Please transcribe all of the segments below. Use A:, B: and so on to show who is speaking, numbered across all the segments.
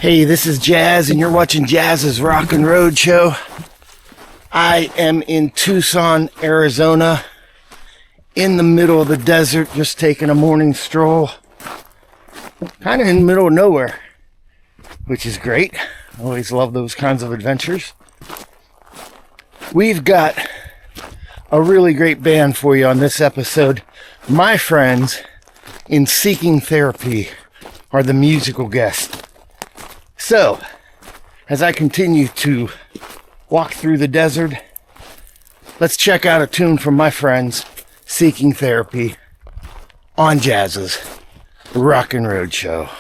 A: Hey, this is Jazz, and you're watching Jazz's Rockin Roadshow. I am in Tucson, Arizona, in the middle of the desert, just taking a morning stroll. Kind of in the middle of nowhere, which is great. I always love those kinds of adventures. We've got a really great band for you on this episode. My friends in Seeking Therapy are the musical guests. So, as I continue to walk through the desert, let's check out a tune from my friends Seeking Therapy on Jazz's Rockin Roadshow.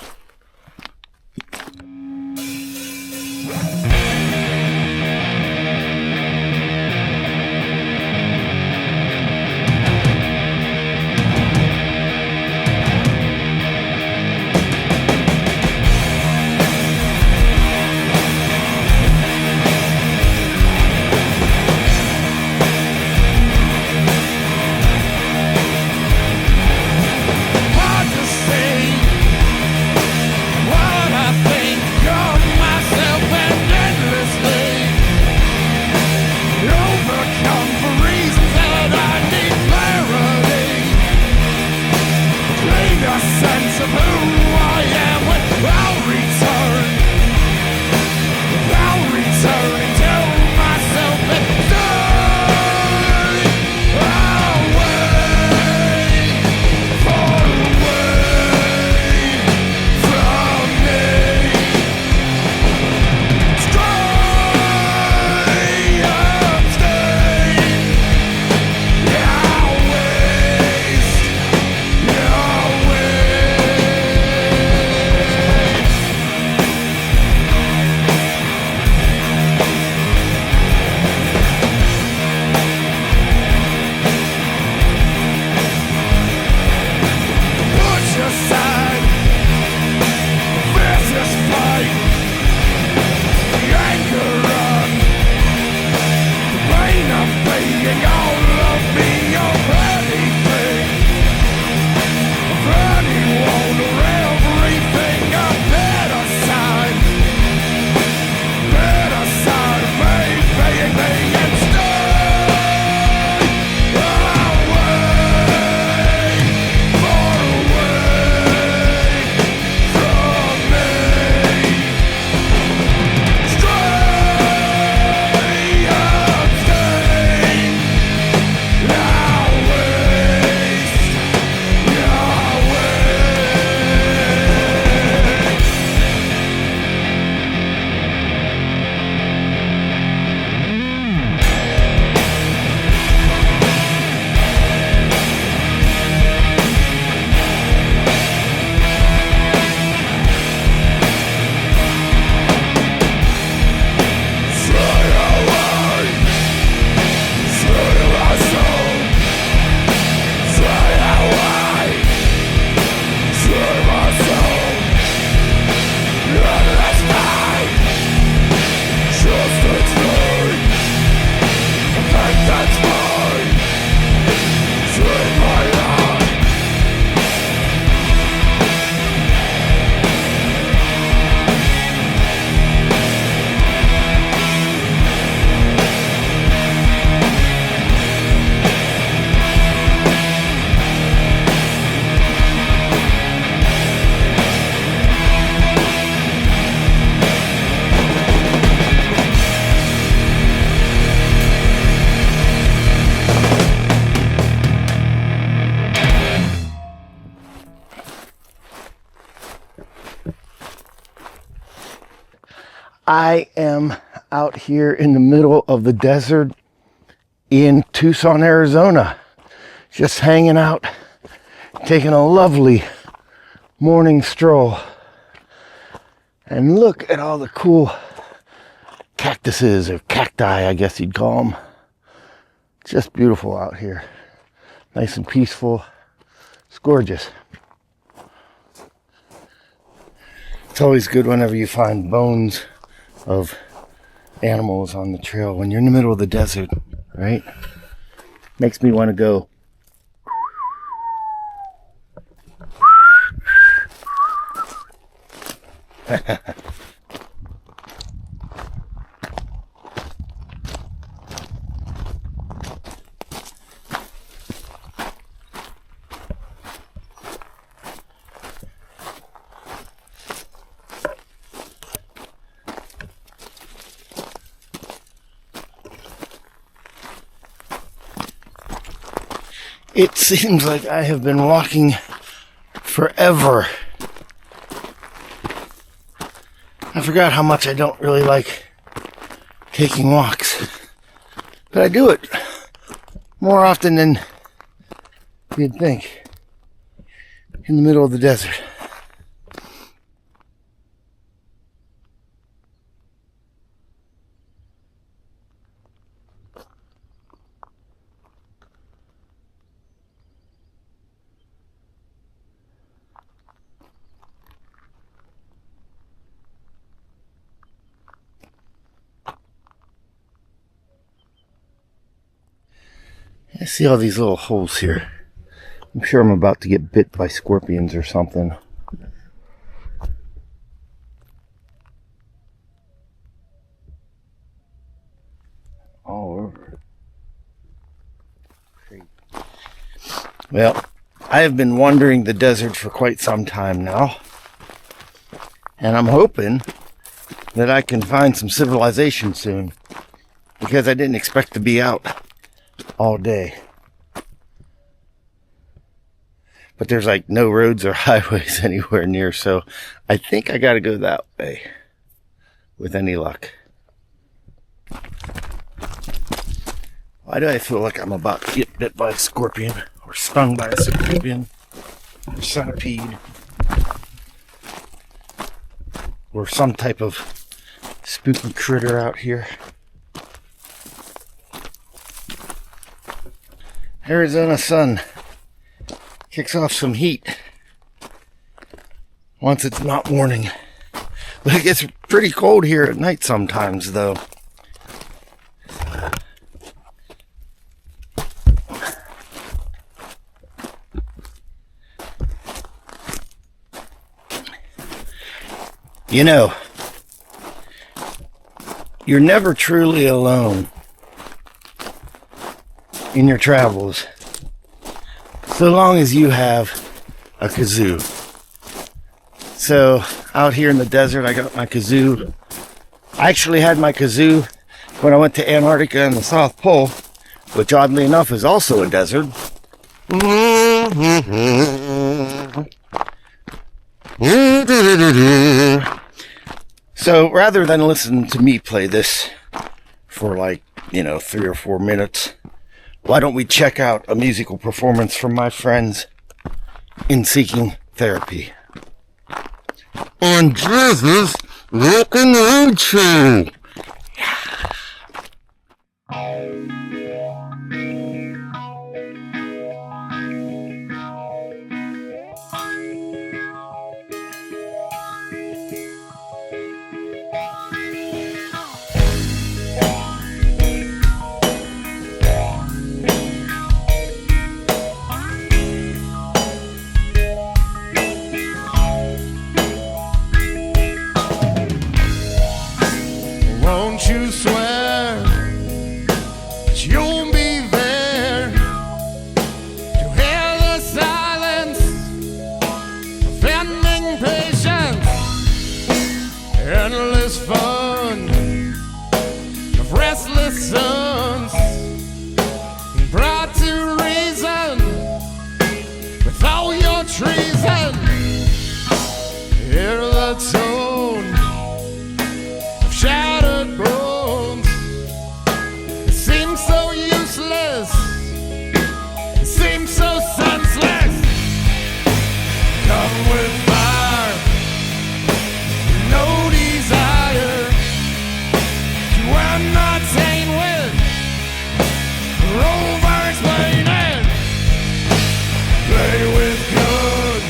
A: I am out here in the middle of the desert in Tucson, Arizona, just hanging out, taking a lovely morning stroll. And look at all the cool cactuses, or cacti, I guess you'd call them. Just beautiful out here. Nice and peaceful. It's gorgeous. It's always good whenever you find bones of animals on the trail when you're in the middle of the desert, right? Makes me want to go. It seems like I have been walking forever. I forgot how much I don't really like taking walks. But I do it more often than you'd think. In the middle of the desert. I see all these little holes here. I'm sure I'm about to get bit by scorpions or something. All over. Crazy. Well, I have been wandering the desert for quite some time now. And I'm hoping that I can find some civilization soon. Because I didn't expect to be out all day. But there's like no roads or highways anywhere near, so I think I gotta go that way with any luck. Why do I feel like I'm about to get bit by a scorpion or stung by a scorpion or centipede or some type of spooky critter out here? Arizona sun kicks off some heat once it's not morning. But it gets pretty cold here at night sometimes, though. You know, you're never truly alone in your travels, so long as you have a kazoo. So out here in the desert, I got my kazoo. I actually had my kazoo when I went to Antarctica and the South Pole, which oddly enough is also a desert. So rather than listen to me play this for 3 or 4 minutes, why don't we check out a musical performance from my friends in Seeking Therapy on Jesus Rockin Roadshow.
B: Won't you swear that you'll be there to hear the silence of ending patience, endless fun of restless suns, brought to reason with all your treason. Hear the tone of shattered bones. It seems so useless, it seems so senseless. Come with fire, no desire to entertain with rovers waiting. Play with guns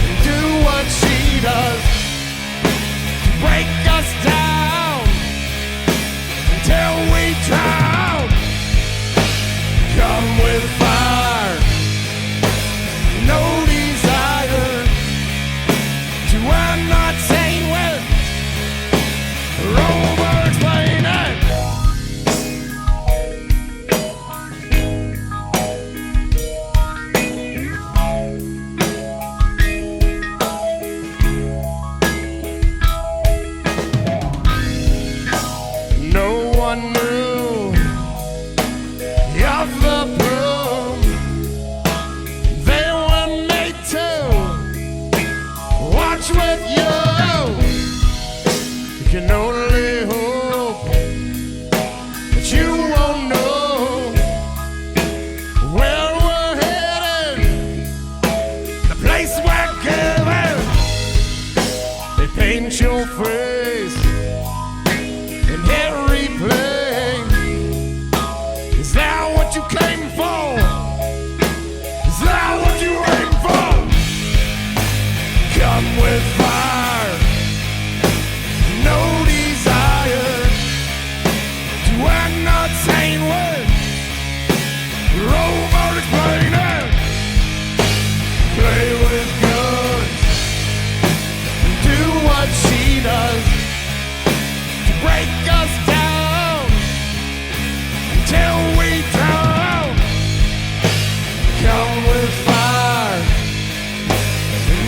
B: and do what she does. come with fire, no desire to entertain with. Robot explaining, play with guns, do what she does to break us down until we drown. Come with fire,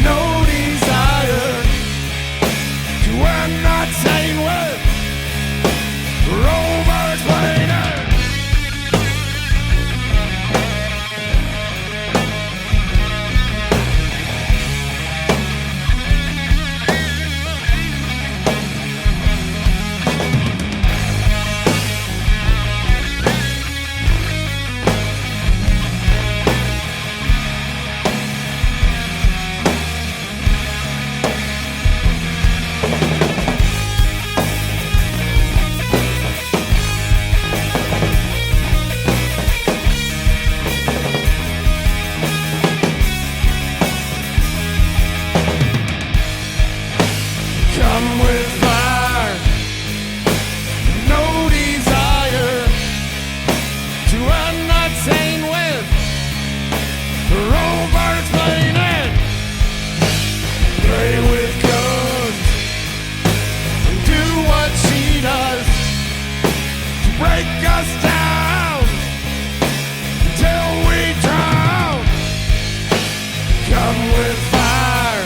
B: no desire to entertain with. Robot explaining. Come with fire, no desire to entertain with. Robot explaining, play with guns and do what she does to break us down until we drown. Come with fire,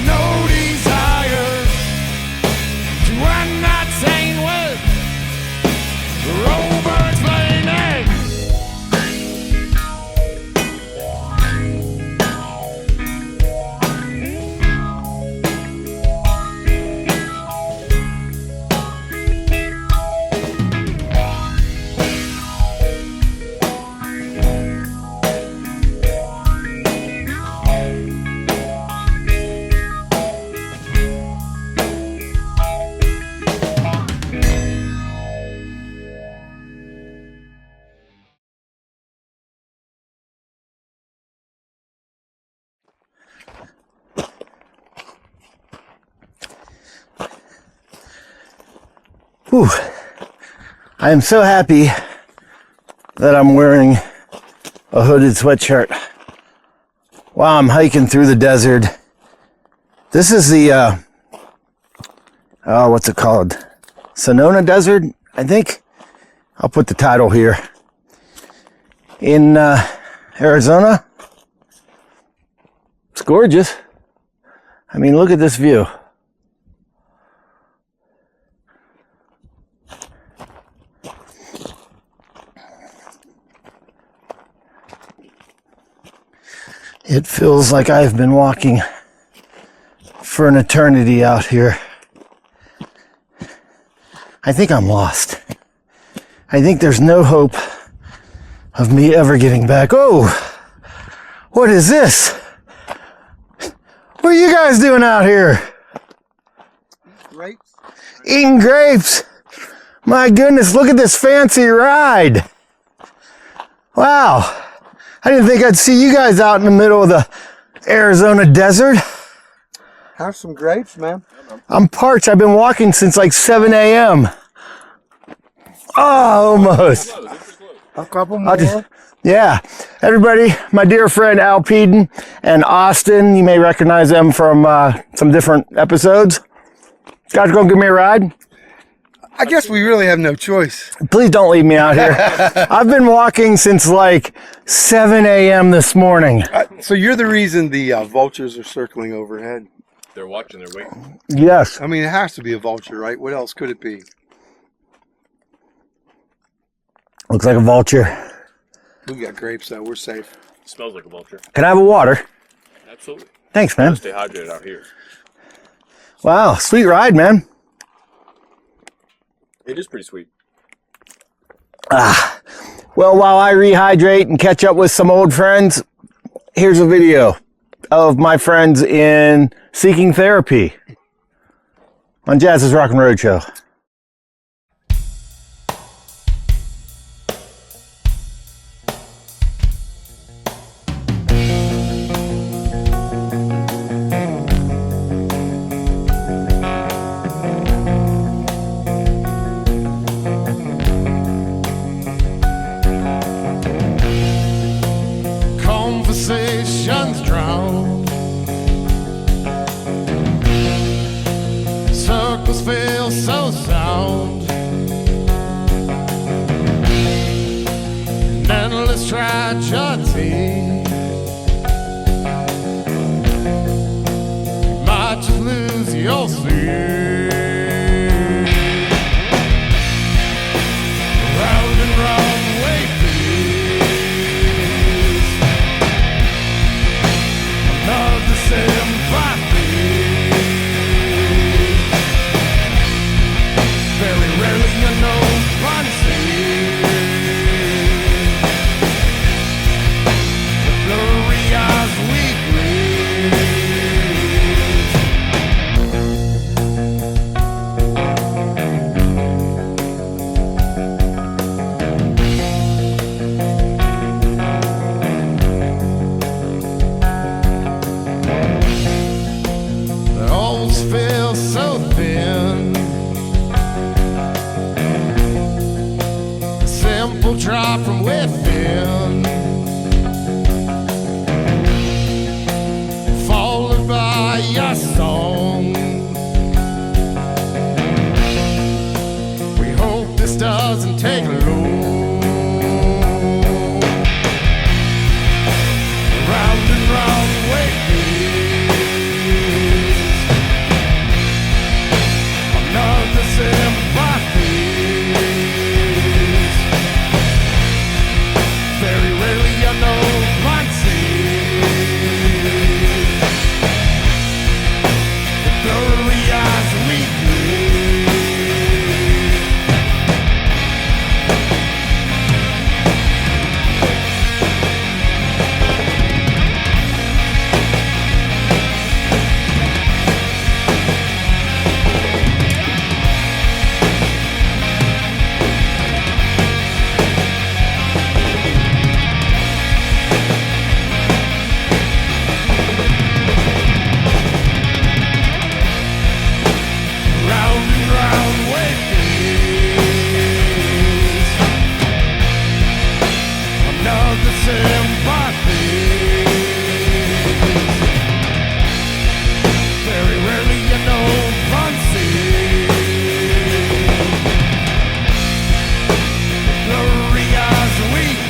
B: no desire to entertain with. Robot explaining.
A: Whew. I am so happy that I'm wearing a hooded sweatshirt while I'm hiking through the desert. This is the, what's it called? Sonoran Desert, I think. I'll put the title here. In Arizona. It's gorgeous. I mean, look at this view. It feels like I've been walking for an eternity out here. I think I'm lost. I think there's no hope of me ever getting back. Oh, what is this? What are you guys doing out here?
C: Grapes?
A: Eating grapes. My goodness, look at this fancy ride. Wow. I didn't think I'd see you guys out in the middle of the Arizona desert.
C: Have some grapes, man.
A: I'm parched. I've been walking since like 7 a.m. Oh, almost.
C: A couple more.
A: Yeah. Everybody, my dear friend Al Peden and Austin, you may recognize them from some different episodes. Guys, gonna give me a ride?
C: I guess we really have no choice.
A: Please don't leave me out here. I've been walking since like 7 a.m. this morning.
C: So you're the reason the vultures are circling overhead.
D: They're watching, they're waiting.
A: Yes.
C: I mean, it has to be a vulture, right? What else could it be?
A: Looks like a vulture.
C: We got grapes, though. We're safe.
D: Smells like a vulture.
A: Can I have a water?
D: Absolutely.
A: Thanks, man.
D: Stay hydrated out here.
A: Wow, sweet ride, man.
D: It is pretty sweet.
A: Well, while I rehydrate and catch up with some old friends, here's a video of my friends in Seeking Therapy on Jazz's Rockin Roadshow.
B: love's tragedy. You might just lose your sleep. Round and round waves, another sympathy. Very rarely you know one scene. The blurry eyes weekly. The holes feel so thin. A simple drop from within, followed by a song. We hope this doesn't take long. Round and round waves, another sympathy. Very rarely you know one scene. The blurry eyes weekly. Round and round waves, another sympathy. Very rarely you know one scene. Blurry eyes weekly.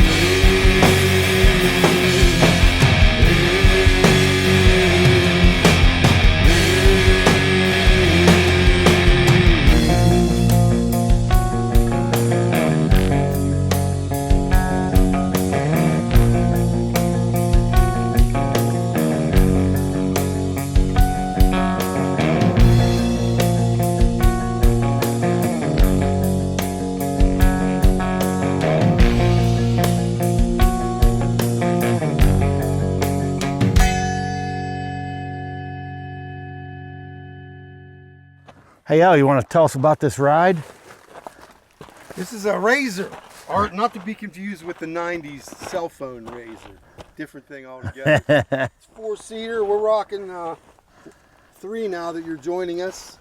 A: Hey, Al, you want to tell us about this ride?
C: This is a Razor, or not to be confused with the 90s cell phone Razor. Different thing altogether. It's 4-seater. We're rocking 3 now that you're joining us.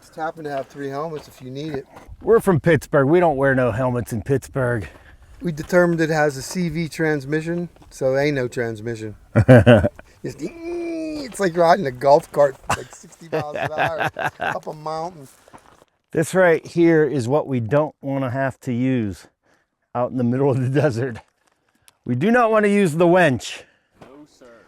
C: Just happen to have 3 helmets if you need it.
A: We're from Pittsburgh. We don't wear no helmets in Pittsburgh.
C: We determined it has a CV transmission, so ain't no transmission. It's like riding a golf cart like 60 miles an hour up a mountain.
A: This right here is what we don't want to have to use out in the middle of the desert. We do not want to use the winch.
D: No, sir.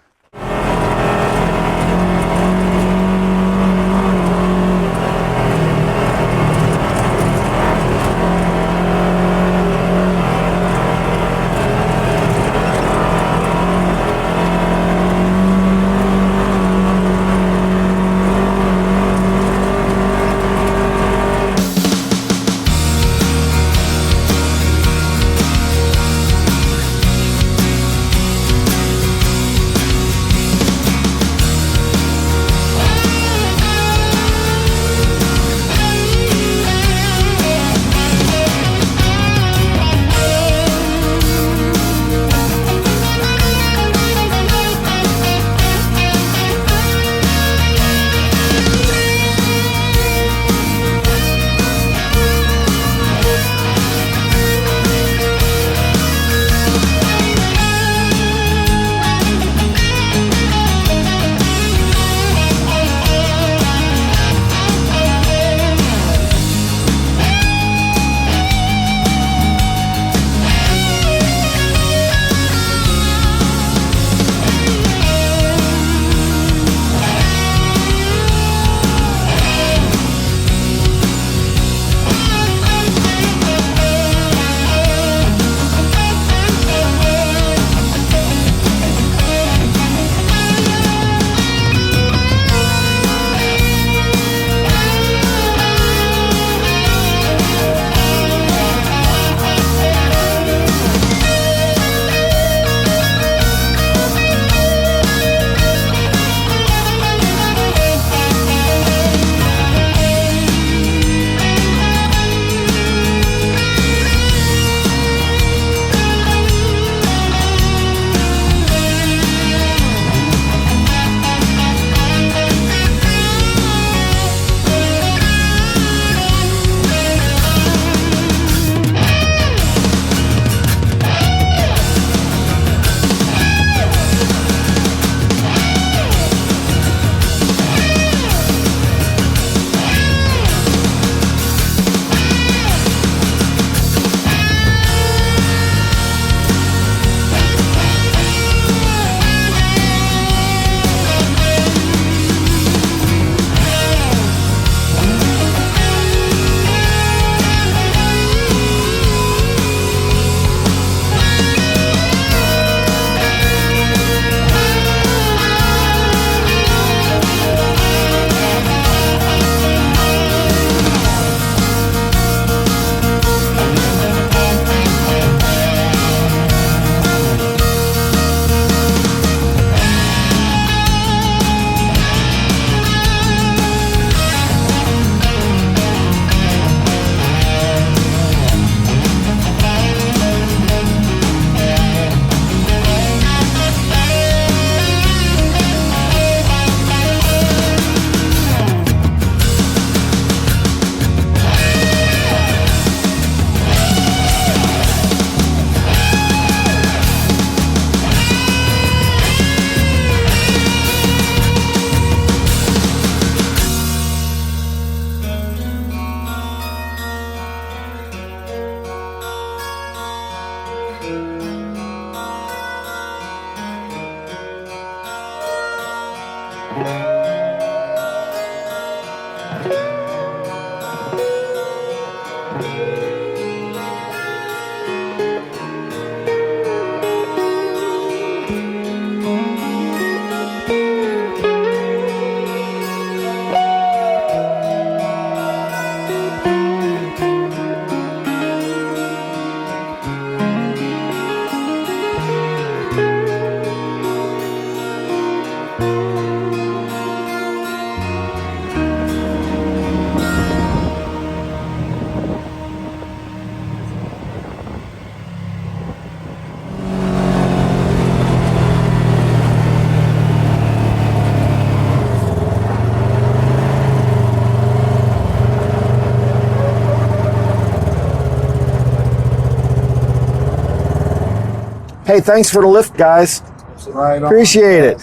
A: Hey, thanks for the lift, guys.
C: Right on.
A: Appreciate it.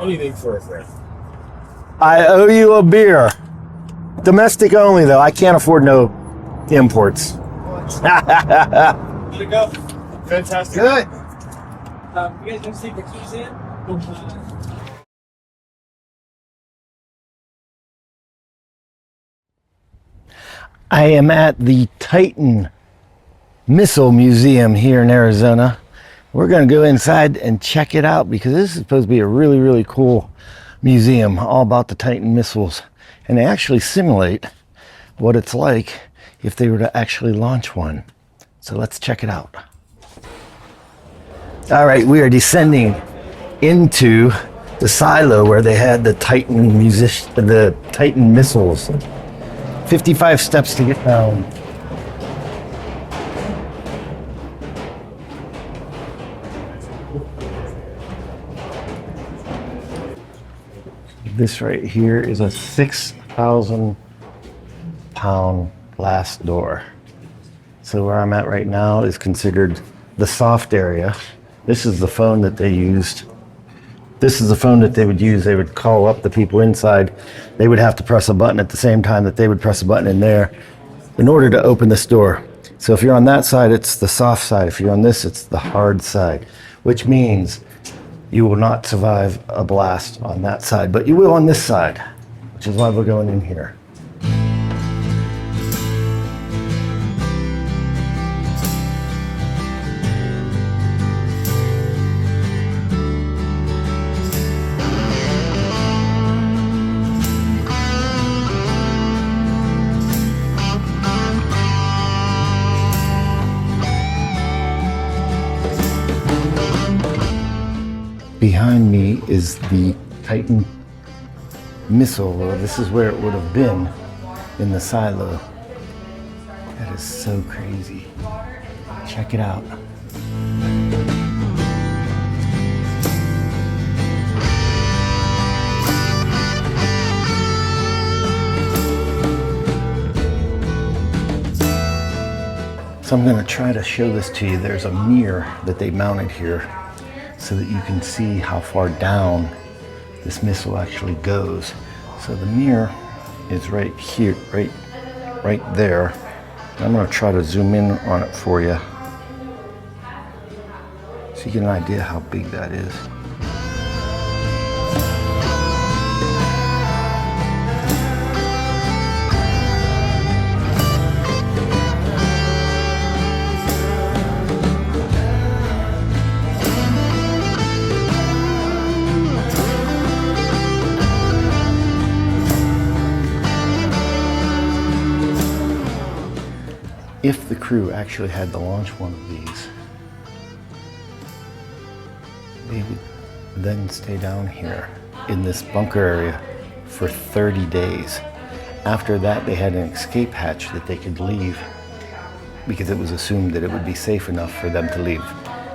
D: Anything for a friend.
A: I owe you a beer. Domestic only, though. I can't afford no imports.
D: Let it go. Fantastic.
A: Good.
E: You guys want to take the keys in?
A: I am at the Titan Missile Museum here in Arizona. We're going to go inside and check it out because this is supposed to be a really, really cool museum all about the Titan missiles. And they actually simulate what it's like if they were to actually launch one. So let's check it out. All right, we are descending into the silo where they had the Titan missiles. 55 steps to get down. This right here is a 6,000 pound glass door. So where I'm at right now is considered the soft area. This is the phone that they used. This is the phone that they would use. They would call up the people inside. They would have to press a button at the same time that they would press a button in there in order to open this door. So if you're on that side, it's the soft side. If you're on this, it's the hard side, which means you will not survive a blast on that side, but you will on this side, which is why we're going in here. Behind me is the Titan missile. Well, this is where it would have been in the silo. That is so crazy. Check it out. So I'm going to try to show this to you. There's a mirror that they mounted here so that you can see how far down this missile actually goes. So the mirror is right here, right there. I'm going to try to zoom in on it for you so you get an idea how big that is. If the crew actually had to launch one of these, they would then stay down here in this bunker area for 30 days. After that, they had an escape hatch that they could leave because it was assumed that it would be safe enough for them to leave.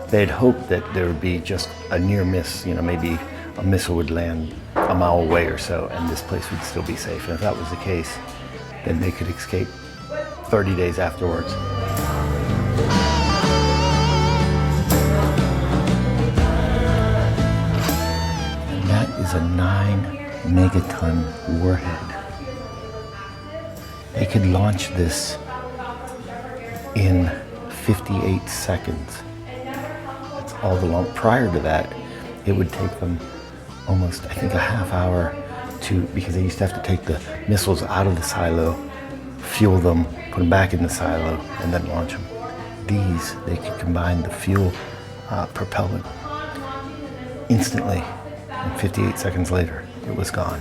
A: They had hoped that there would be just a near miss, maybe a missile would land a mile away or so and this place would still be safe. And if that was the case, then they could escape 30 days afterwards. And that is a 9 megaton warhead. They could launch this in 58 seconds. That's all the long. Prior to that, it would take them almost, I think, a half hour because they used to have to take the missiles out of the silo, fuel them, put them back in the silo, and then launch them. These, they could combine the fuel propellant instantly, and 58 seconds later, it was gone.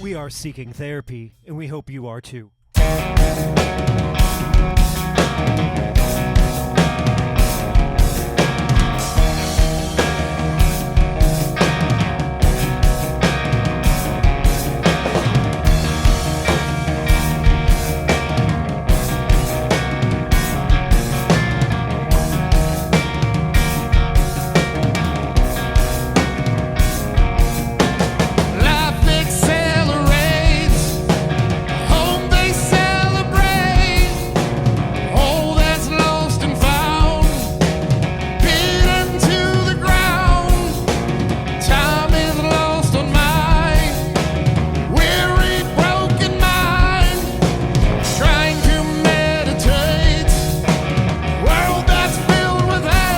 F: We are seeking therapy, and we hope you are too.
B: Life accelerates, home they celebrate. All that's lost and found, beaten to the ground. Time is lost on my weary, broken mind. Trying to meditate, world that's filled with hate.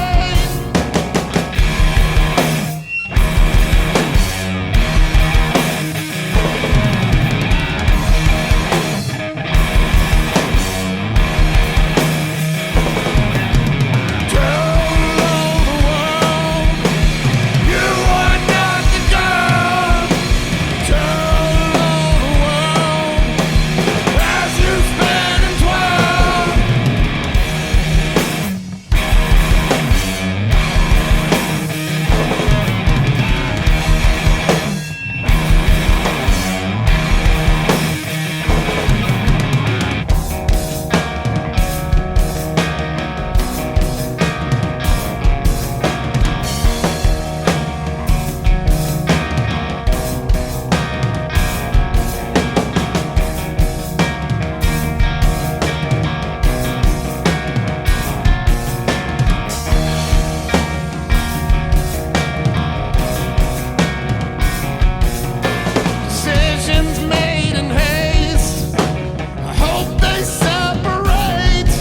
B: Decisions made in haste, I hope they separate.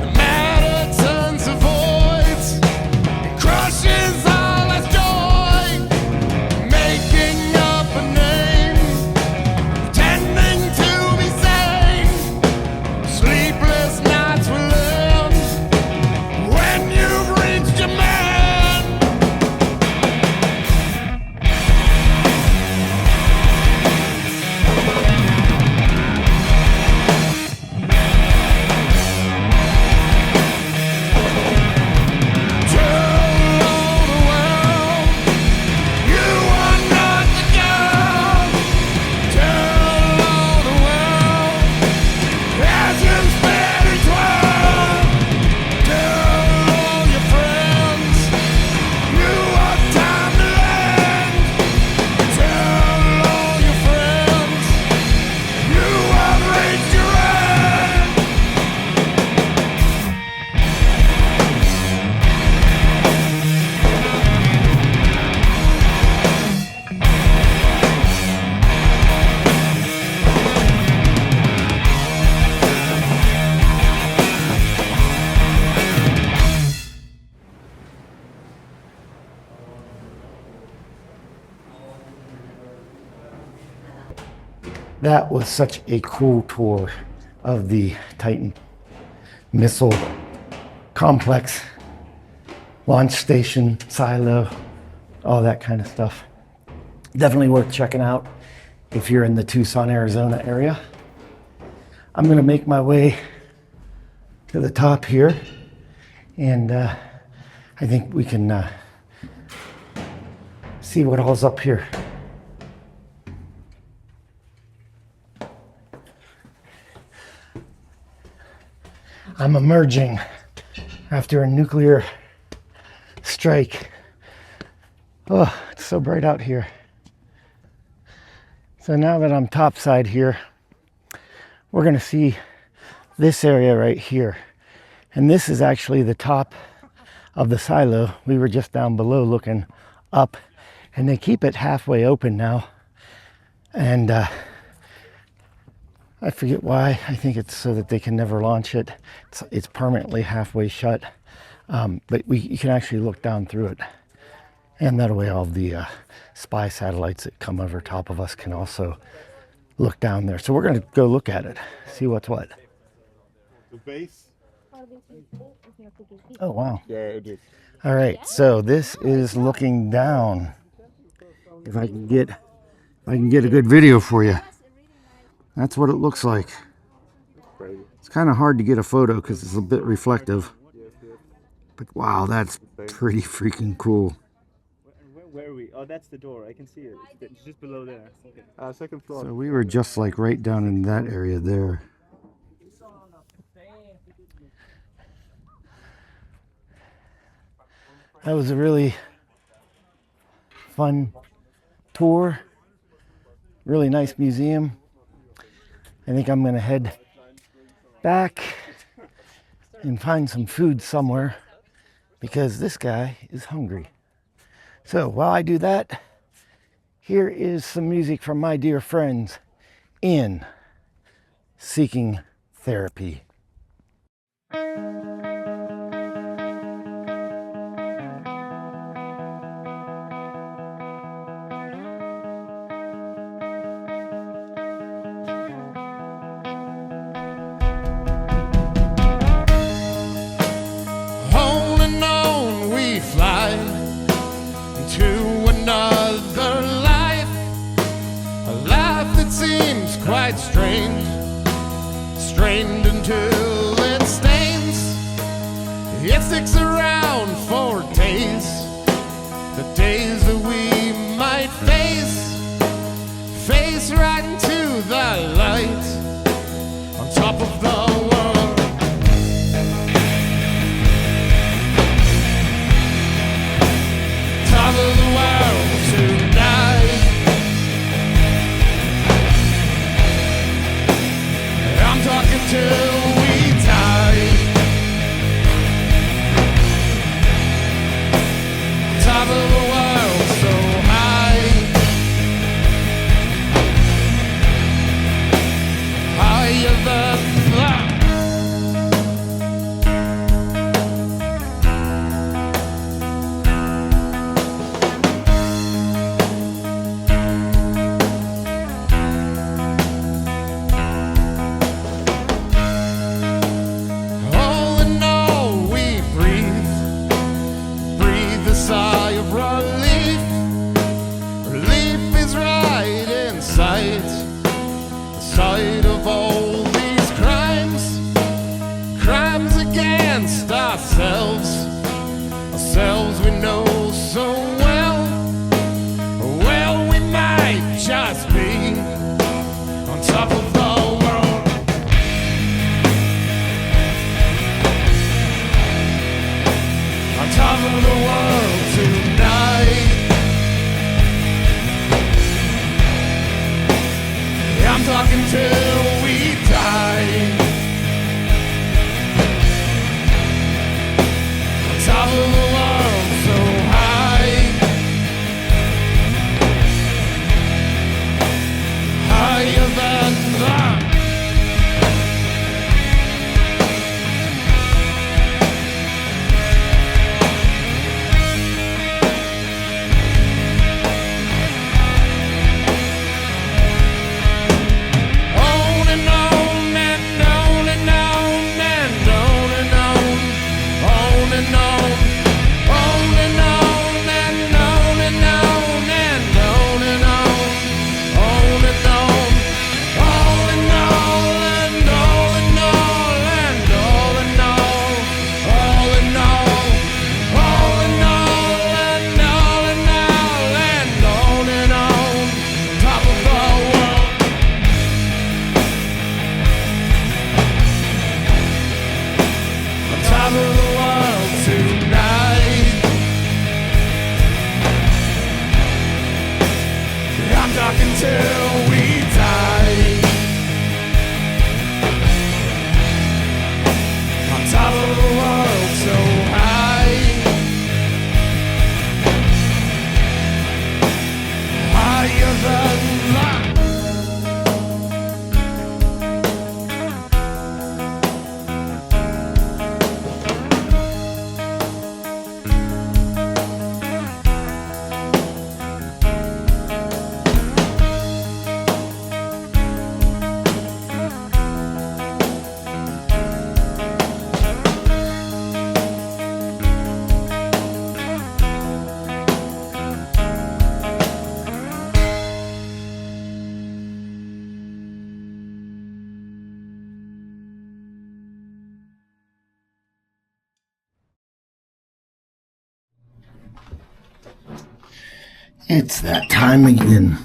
B: The matter turns to voids, it crushes all its joy. Making up a name, pretending to be sane. Sleepless nights will end when you've reached your man. Tell all the world you are not the girl. Tell all the world as you spin and twirl. Tell all your friends you have time to lend. Tell all your friends you have reached your end.
A: That was such a cool tour of the Titan missile complex, launch station, silo, all that kind of stuff. Definitely worth checking out if you're in the Tucson, Arizona area. I'm gonna make my way to the top here, and I think we can see what all's up here. I'm emerging after a nuclear strike. Oh, it's so bright out here. So now that I'm topside here, we're gonna see this area right here. And this is actually the top of the silo. We were just down below looking up, and they keep it halfway open now. And I forget why. I think it's so that they can never launch it. It's permanently halfway shut. But you can actually look down through it. And that way all the spy satellites that come over top of us can also look down there. So we're going to go look at it, see what's what.
C: The base?
A: Oh, wow.
C: Yeah, it is.
A: All right, so this is looking down. If I can get a good video for you. That's what it looks like. It's kind of hard to get a photo because it's a bit reflective. But wow, that's pretty freaking cool.
E: Where are we? Oh, that's the door. I can see it. It's just below there. Okay.
C: Second floor.
A: So we were just like right down in that area there. That was a really fun tour. Really nice museum. I think I'm gonna head back and find some food somewhere because this guy is hungry. So while I do that, here is some music from my dear friends in Seeking Therapy.
B: On and on we fly to another life, a life that seems quite strange, strained until it stains. It sticks around for days, the days that we might face right into the light, on top of the world. Top of the world tonight. I'm talking till we die. Top of the world so high, higher than the all in all we breathe a sigh of relief. Relief is right in sight, the sight of all these crimes against ourselves we know so well. Well, we might just be on top of the world. On top of the world tonight. I'm talking till we die. On top of the world so high, higher than the oh, stuck until we die. On top of the world so high, higher than life.
A: It's that time again.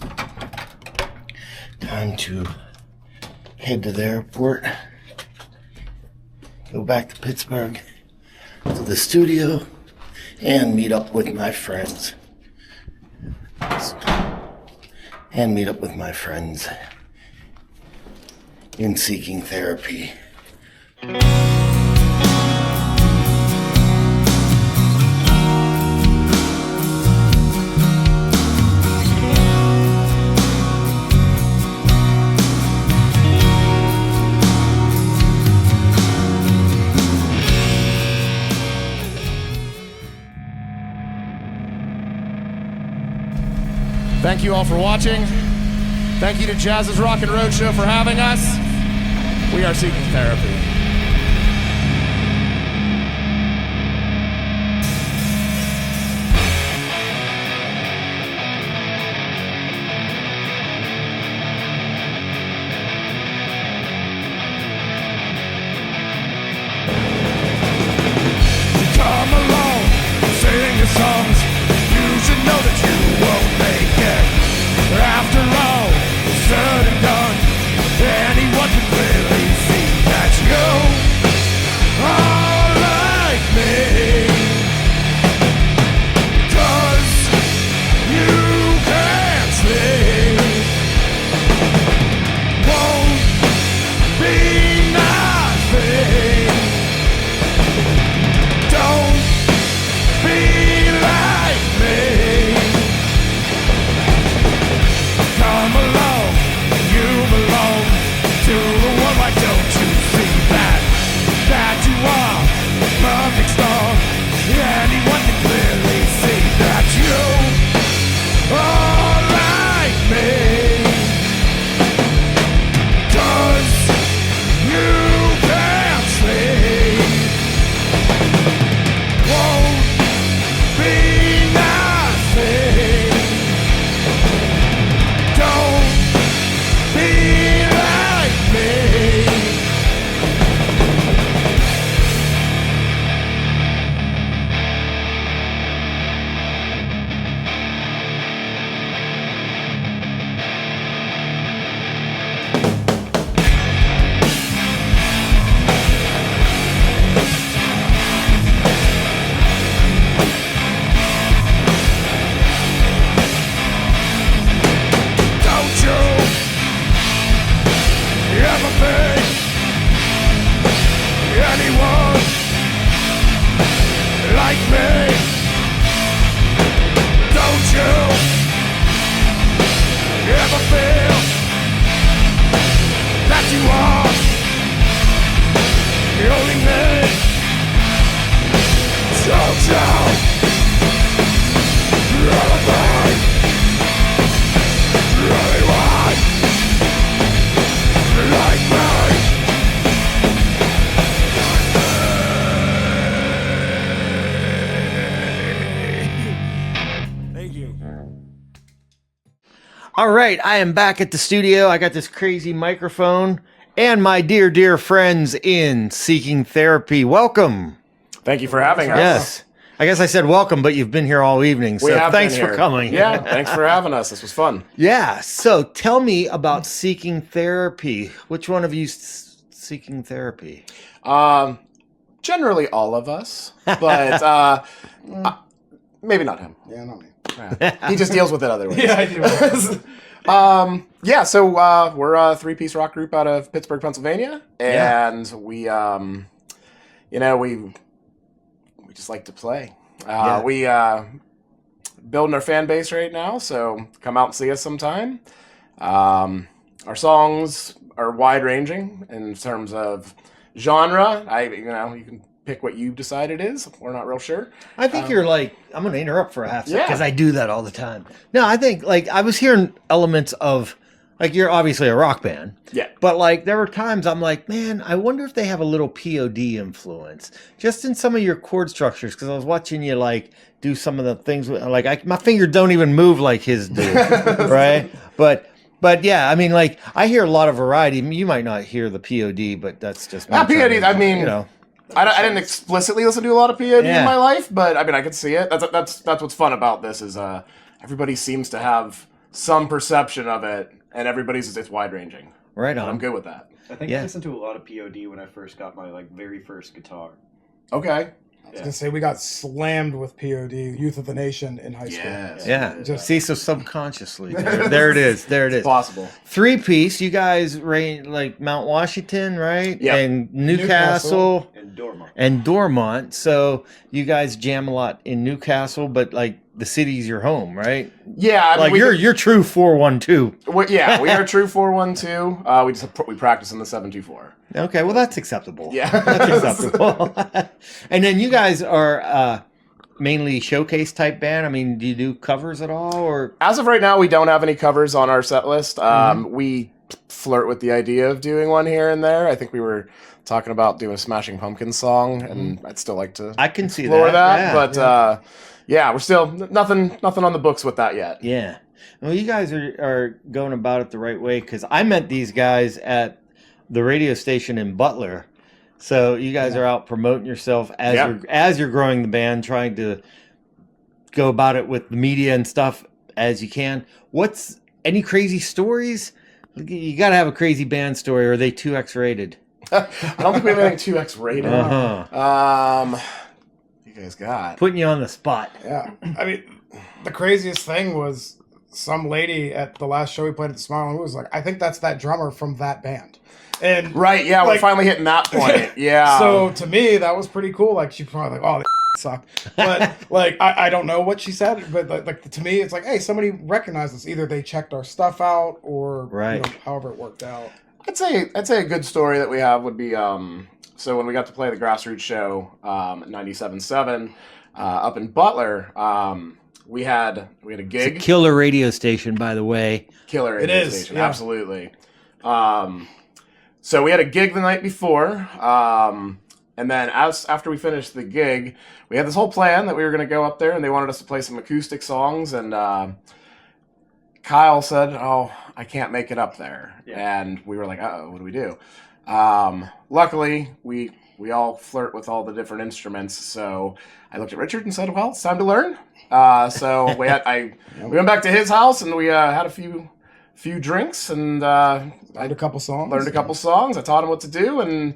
A: Time to head to the airport, go back to Pittsburgh, to the studio, and meet up with my friends. In Seeking Therapy.
B: Thank you all for watching. Thank you to Jazz's Rockin Roadshow for having us. We are Seeking Therapy. Come along, sing your songs. You should know that you won't make it. After all is said and done, anyone can clearly see that you are like me. 'Cause you can't sleep. Won't be nothing. Don't be like me. Come along, you belong to the world. Why don't you see that you are a perfect storm? Anyone can clearly see that you are like me. 'Cause you can't sleep. Won't be nothing. Don't be like me. Don't you ever think anyone like me? Don't you ever feel that you are the only me? Don't you ever think anyone like me? Thank you.
A: All right, I am back at the studio. I got this crazy microphone and my dear, dear friends in Seeking Therapy. Welcome.
D: Thank you for having us.
A: Yes. I guess I said welcome, but you've been here all evening. So
D: We have
A: thanks
D: been
A: for
D: here.
A: coming.
D: Yeah, thanks for having us. This was fun.
A: Yeah. So tell me about Seeking Therapy. Which one of you seeking therapy?
D: Generally, all of us, but maybe not him.
C: Yeah, not me.
D: He just deals with it other ways.
B: Yeah, I do.
D: Yeah, so we're a three-piece rock group out of Pittsburgh, Pennsylvania, and we just like to play. We building our fan base right now, so come out and see us sometime. Our songs are wide-ranging in terms of genre. You can pick what you decide it is. We're not real sure.
G: I think you're like, I'm going to interrupt for a half second
D: Yeah.
G: because I do that all the time. No, I think like I was hearing elements of like you're obviously a rock band.
D: Yeah.
G: But like there were times I'm like, man, I wonder if they have a little POD influence just in some of your chord structures because I was watching you like do some of the things like my fingers don't even move like his do, right? But yeah, I mean, like I hear a lot of variety. You might not hear the POD, but that's just
D: Not POD. I mean,
G: you know.
D: I didn't explicitly listen to a lot of POD
G: Yeah.
D: in my life, but I mean, I could see it. That's what's fun about this is everybody seems to have some perception of it, and it's wide ranging.
G: Right on.
D: I'm good with that.
H: I think
G: Yeah.
H: I listened to a lot of POD when I first got my very first guitar.
D: Okay.
I: I was gonna say we got slammed with POD, Youth of the Nation, in high school.
D: Yes.
G: Yeah.
I: Just-
G: See, so subconsciously. There it is. There it is.
D: Possible.
G: Three-piece, you guys range like Mount Washington, right?
D: Yeah.
G: And Newcastle
H: And Dormont.
G: and Dormont. So you guys jam a lot in Newcastle, but like the city's your home, right?
D: Yeah. I mean,
G: Like you're true 412.
D: we are true 412. We practice in the 724.
G: Okay, well that's acceptable.
D: Yeah.
G: That's acceptable. And then you guys are mainly showcase type band. I mean, do you do covers at all or
D: As of right now, we don't have any covers on our set list. We flirt with the idea of doing one here and there. I think we were talking about doing a Smashing Pumpkins song, and I'd still like to
G: I can see
D: explore that.
G: Yeah,
D: But we're still nothing on the books with that yet.
G: yeah. Well, you guys are going about it the right way because I met these guys at the radio station in Butler. So you guys are out promoting yourself as you're growing the band, trying to go about it with the media and stuff as you can. What's any crazy stories? You got to have a crazy band story, or are they 2X rated?
D: I don't think we have anything 2X rated. You guys got
G: Putting you on the spot.
I: Yeah. I mean, the craziest thing was some lady at the last show we played at the Smile and was like, I think that's that drummer from that band. And
D: right. Yeah, we're
I: like-
D: finally hitting that point. Yeah.
I: so to me, that was pretty cool. Like she probably like, oh, that suck. But like, I don't know what she said, but like to me, it's like, hey, somebody recognized us. Either they checked our stuff out or
G: Right.
I: however it worked out.
D: I'd say a good story that we have would be so when we got to play the Grassroots show at 97.7 up in Butler, we had a
G: It's a
D: gig.
G: killer radio station, by the way.
D: Killer
I: It
D: radio
I: is,
D: station,
I: yeah.
D: absolutely. So we had a gig the night before, and then after we finished the gig, we had this whole plan that we were going to go up there, and they wanted us to play some acoustic songs, and Kyle said, "Oh, I can't make it up there," and we were like, "Uh-oh, what do we do?" Luckily, we all flirt with all the different instruments, so I looked at Richard and said, "Well, it's time to learn." So we went back to his house, and we had a few drinks, and
I: Learned a couple songs.
D: learned a couple songs. I taught him what to do, and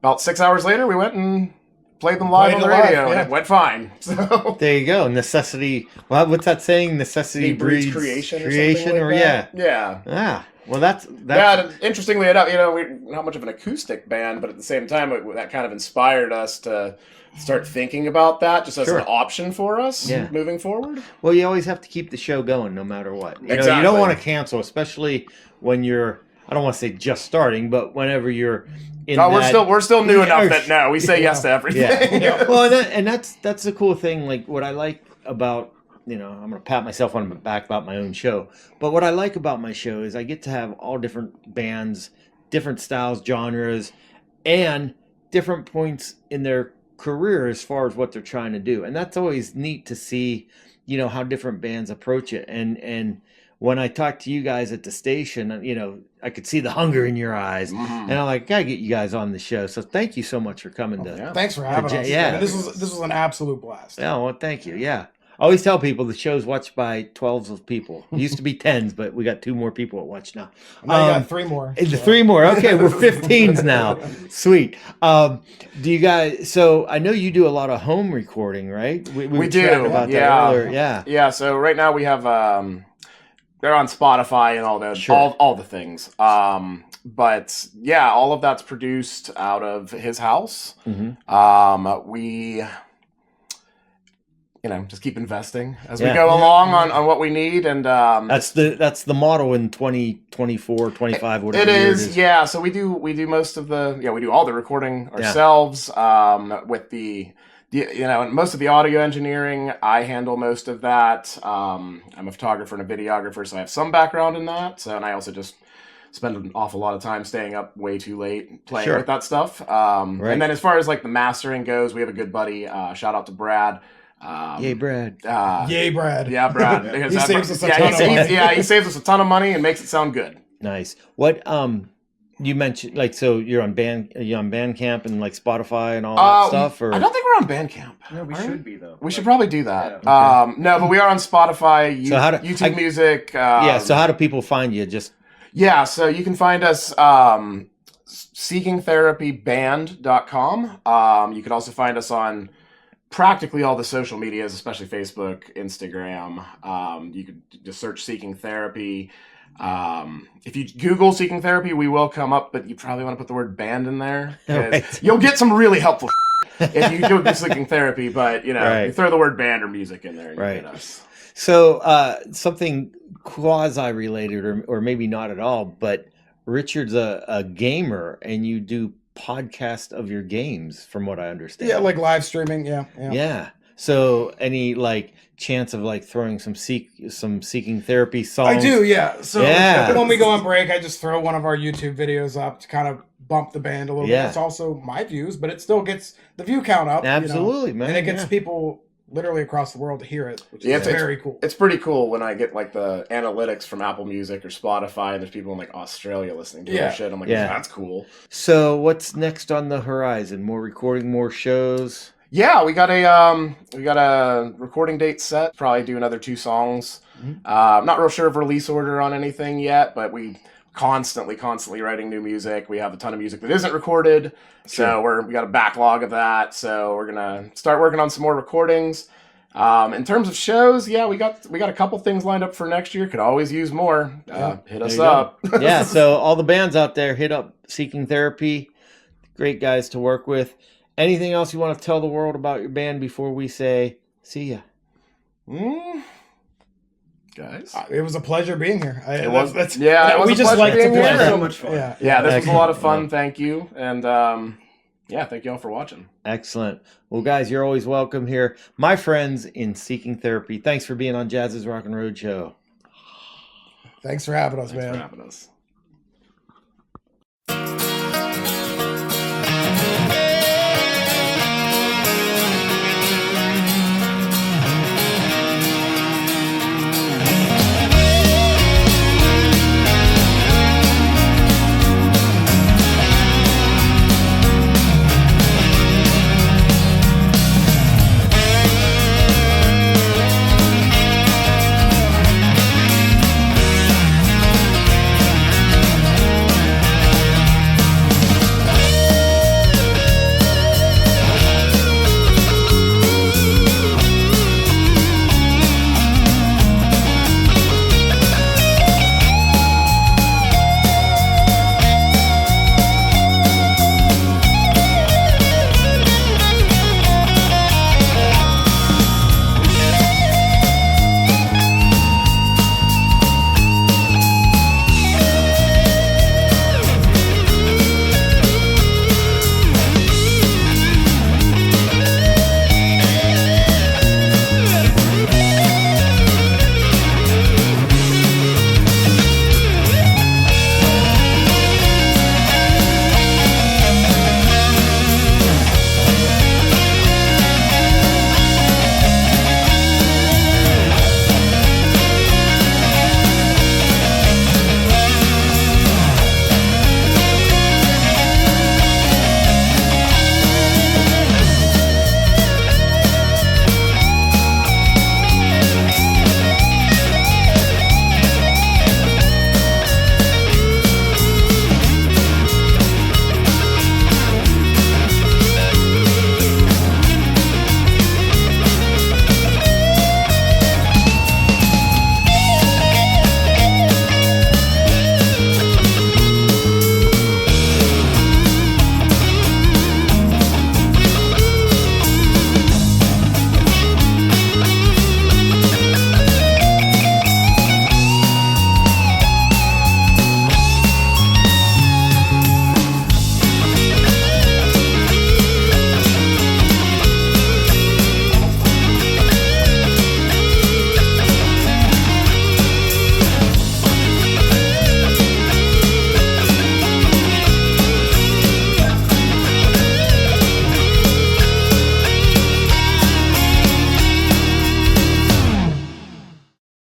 D: about 6 hours later, we went and played them live
I: Played
D: on the
I: it live,
D: radio,
I: yeah.
D: and it went fine. So
G: There you go. Necessity. Well, what's that saying? Necessity breeds
D: creation,
G: creation,
D: or something like that.
G: yeah.
D: Yeah.
G: Well, that's
D: Yeah, and interestingly enough, we're not much of an acoustic band, but at the same time, that kind of inspired us to start thinking about that just as
G: Sure.
D: an option for us
G: Yeah.
D: moving forward.
G: Well, you always have to keep the show going no matter what. You know, you
D: Exactly.
G: don't want to cancel, especially when you're, I don't want to say just starting, but whenever you're in
D: No,
G: that,
D: we're still new enough
G: Yeah.
D: that no, we say yes to everything.
G: yeah. Well, that's the cool thing. Like what I like about, I'm going to pat myself on the back about my own show. But what I like about my show is I get to have all different bands, different styles, genres, and different points in their career as far as what they're trying to do. And that's always neat to see, how different bands approach it. And when I talked to you guys at the station, I could see the hunger in your eyes. And I'm like, gotta get you guys on the show. So thank you so much for coming to.
D: yeah.
I: Thanks for having us.
G: Yeah.
I: I mean, this was an absolute blast.
G: Yeah, well, thank you. Yeah. I always tell people the show's watched by 12s of people. It used to be 10s, but we got 2 more people that watch now.
I: Now you got 3 more.
G: The 3 more. Okay, we're 15s now. Sweet. Do you guys? So I know you do a lot of home recording, right? We were
D: We do,
G: chatting about
D: yeah.
G: that earlier. Yeah.
D: Yeah, so right now we have they're on Spotify and all those,
G: Sure.
D: all the things. But yeah, all of that's produced out of his house. We, just keep investing as we go along on what we need. And
G: that's the model in 2024, 25, whatever
D: it
G: year
D: is.
G: it is.
D: Yeah. So we do most of we do all the recording ourselves. With and most of the audio engineering, I handle most of that. I'm a photographer and a videographer, so I have some background in that. So, and I also just spend an awful lot of time staying up way too late playing with that stuff. And then as far as like the mastering goes, we have a good buddy. Shout out to Brad.
G: Yay, Brad.
I: Yay, Brad.
D: Yeah, Brad.
I: He saves us a ton of money.
D: Yeah, he saves us a ton of money and makes it sound good.
G: Nice. What you mentioned, like, so you're on Bandcamp and like Spotify and all that stuff, or
D: I don't think we're on Bandcamp.
H: No, we should be though.
D: We should probably do that.
G: Yeah.
D: No, but we are on Spotify, YouTube Music.
G: So how do people find you? Just
D: so you can find us seekingtherapyband.com. You can also find us on practically all the social medias, especially Facebook, Instagram. You could just search Seeking Therapy. If you Google Seeking Therapy, we will come up, but you probably want to put the word band in there. You'll get some really helpful if you do Seeking Therapy, but you throw the word band or music in there and you get us.
G: So something quasi-related or maybe not at all, but Richard's a gamer and you do podcast of your games, from what I understand.
I: Yeah, like live streaming. Yeah.
G: So any like chance of like throwing some Seeking Therapy songs?
I: I do, yeah. So when we go on break, I just throw one of our YouTube videos up to kind of bump the band a little bit. It's also my views, but it still gets the view count up.
G: Absolutely, man.
I: And it gets people literally across the world to hear it, which is very cool.
D: It's pretty cool when I get like the analytics from Apple Music or Spotify, and there's people in like Australia listening to their shit. I'm like, that's cool.
G: So what's next on the horizon? More recording, more shows?
D: Yeah, we got a recording date set. Probably do another 2 songs. Not real sure of release order on anything yet, but we constantly writing new music. We have a ton of music that isn't recorded, so we got a backlog of that. So we're gonna start working on some more recordings. In terms of shows, we got a couple things lined up for next year. Could always use more. Hit us up.
G: Yeah. So all the bands out there, hit up Seeking Therapy. Great guys to work with. Anything else you want to tell the world about your band before we say see ya?
D: Guys,
I: it was a pleasure being here.
D: It was like to play.
H: So much fun.
D: Yeah, this was a lot of fun. Thank you, and thank you all for watching.
G: Excellent. Well, guys, you're always welcome here, my friends in Seeking Therapy. Thanks for being on Jazz's Rockin' Roadshow.
I: Thanks for having us, man.
D: Thanks for having us.